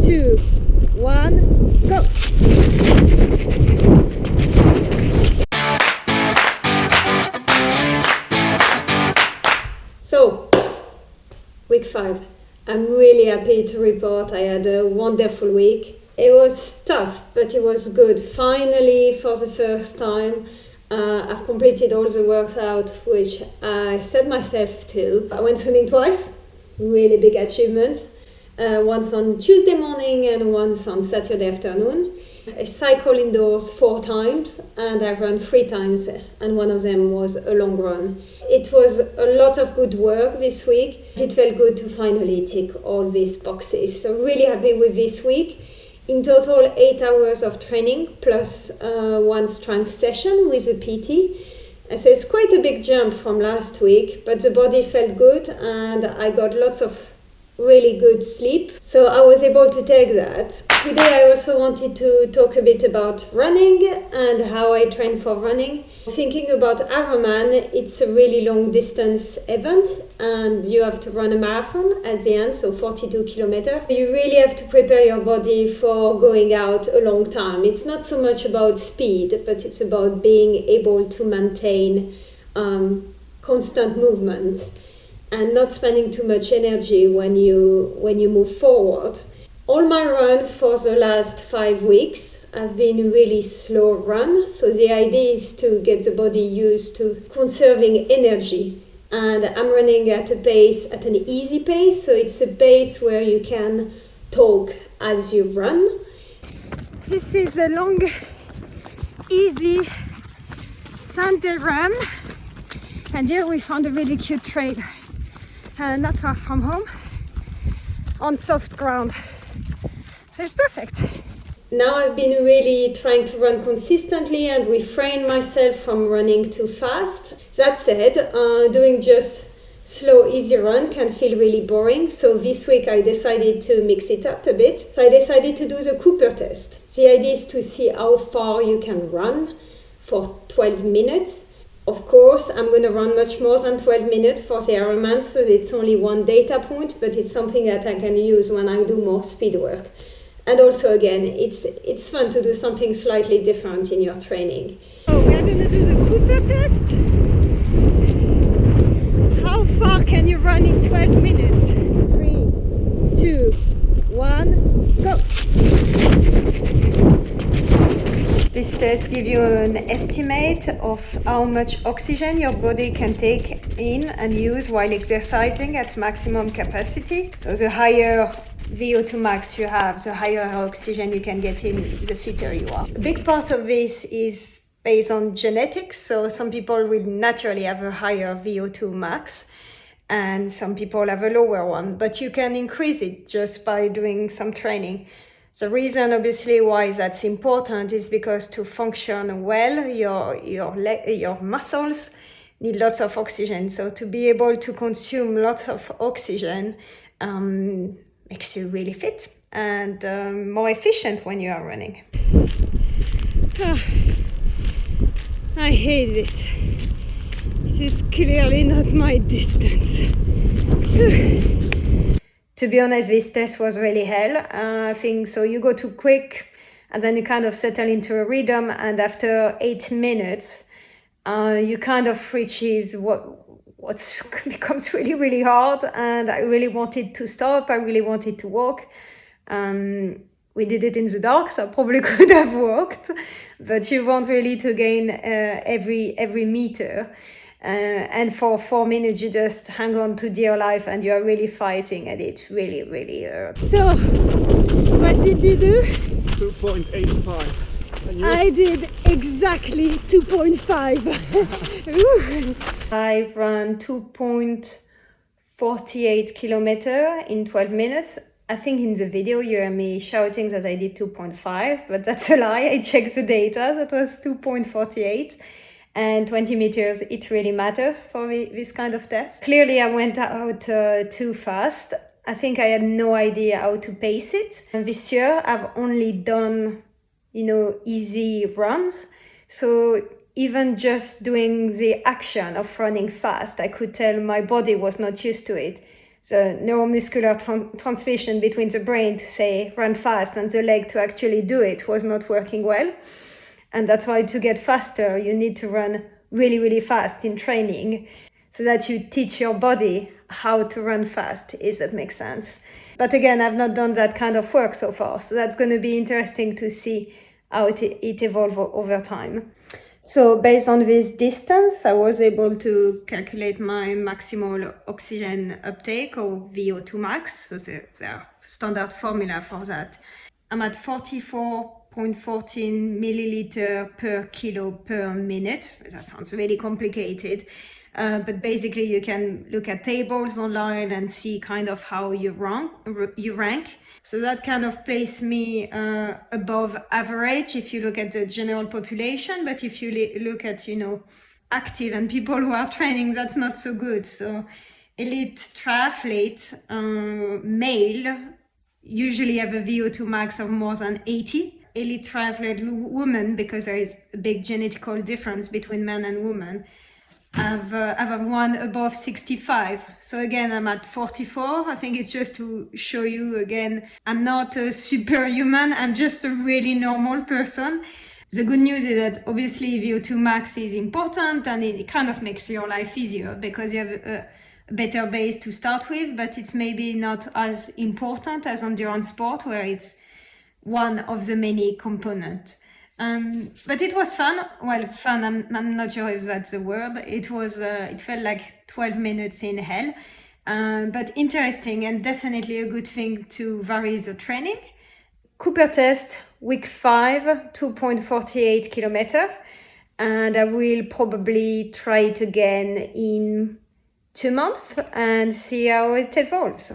2, 1, go! So, week 5. I'm really happy to report I had a wonderful week. It was tough, but it was good. Finally, for the first time, I've completed all the workout which I set myself to. I went swimming twice, really big achievements. Once on Tuesday morning and once on Saturday afternoon. I cycled indoors 4 times and I've run 3 times, and one of them was a long run. It was a lot of good work this week. It felt good to finally tick all these boxes. So really happy with this week. In total, 8 hours of training plus 1 strength session with the PT. So it's quite a big jump from last week, but the body felt good and I got lots of really good sleep. So I was able to take that. Today I also wanted to talk a bit about running and how I train for running. Thinking about Ironman, it's a really long distance event and you have to run a marathon at the end, so 42 kilometers. You really have to prepare your body for going out a long time. It's not so much about speed, but it's about being able to maintain constant movement and not spending too much energy when you move forward. All my run for the last 5 weeks have been really slow run, so the idea is to get the body used to conserving energy. And I'm running at an easy pace, so it's a pace where you can talk as you run. This is a long, easy Sunday run, and here we found a really cute trail. Not far from home, on soft ground. So it's perfect. Now I've been really trying to run consistently and refrain myself from running too fast. That said, doing just slow, easy run can feel really boring. So this week I decided to mix it up a bit. So I decided to do the Cooper test. The idea is to see how far you can run for 12 minutes. Of course, I'm going to run much more than 12 minutes for the Ironman, so it's only one data point, but it's something that I can use when I do more speed work. And also, again, it's fun to do something slightly different in your training. So we're going to do the Cooper test. How far can you run in 12 minutes? 3, 2, 1, go! This test gives you an estimate of how much oxygen your body can take in and use while exercising at maximum capacity. So the higher VO2 max you have, the higher oxygen you can get in, the fitter you are. A big part of this is based on genetics. So some people will naturally have a higher VO2 max and some people have a lower one, but you can increase it just by doing some training. The reason, obviously, why that's important is because to function well, your muscles need lots of oxygen. So to be able to consume lots of oxygen makes you really fit and more efficient when you are running. I hate this. This is clearly not my distance. To be honest, this test was really hell. I think so. You go too quick and then you kind of settle into a rhythm. And after 8 minutes, you kind of reaches what becomes really, really hard. And I really wanted to stop. I really wanted to walk. We did it in the dark, so I probably could have walked. But you want really to gain every meter. And for 4 minutes you just hang on to dear life and you are really fighting and it really, really hurts. So, what did you do? 2.85. I did exactly 2.5. I ran 2.48 kilometers in 12 minutes. I think in the video you hear me shouting that I did 2.5, but that's a lie. I checked the data, that was 2.48. And 20 meters, it really matters for this kind of test. Clearly, I went out too fast. I think I had no idea how to pace it. And this year, I've only done, easy runs. So even just doing the action of running fast, I could tell my body was not used to it. the neuromuscular transmission between the brain to say run fast and the leg to actually do it was not working well. And that's why to get faster, you need to run really, really fast in training so that you teach your body how to run fast, if that makes sense. But again, I've not done that kind of work so far. So that's going to be interesting to see how it evolves over time. So based on this distance, I was able to calculate my maximal oxygen uptake, or VO2 max. So there are standard formula for that. I'm at 44.14 milliliter per kilo per minute. That sounds really complicated. But basically you can look at tables online and see kind of how you rank. So that kind of placed me above average if you look at the general population. But if you look at, active and people who are training, that's not so good. So elite triathlete, male, usually have a VO2 max of more than 80. Elite triathlete women, because there is a big genetical difference between men and women, I've one above 65. So again, I'm at 44. I think it's just to show you again, I'm not a superhuman. I'm just a really normal person. The good news is that obviously VO2 max is important and it kind of makes your life easier because you have a better base to start with, but it's maybe not as important as endurance sport where it's one of the many components. But it was fun. Well, fun, I'm not sure if that's the word. It felt like 12 minutes in hell. But interesting and definitely a good thing to vary the training. Cooper test, week 5, 2.48 kilometer. And I will probably try it again in 2 months and see how it evolves.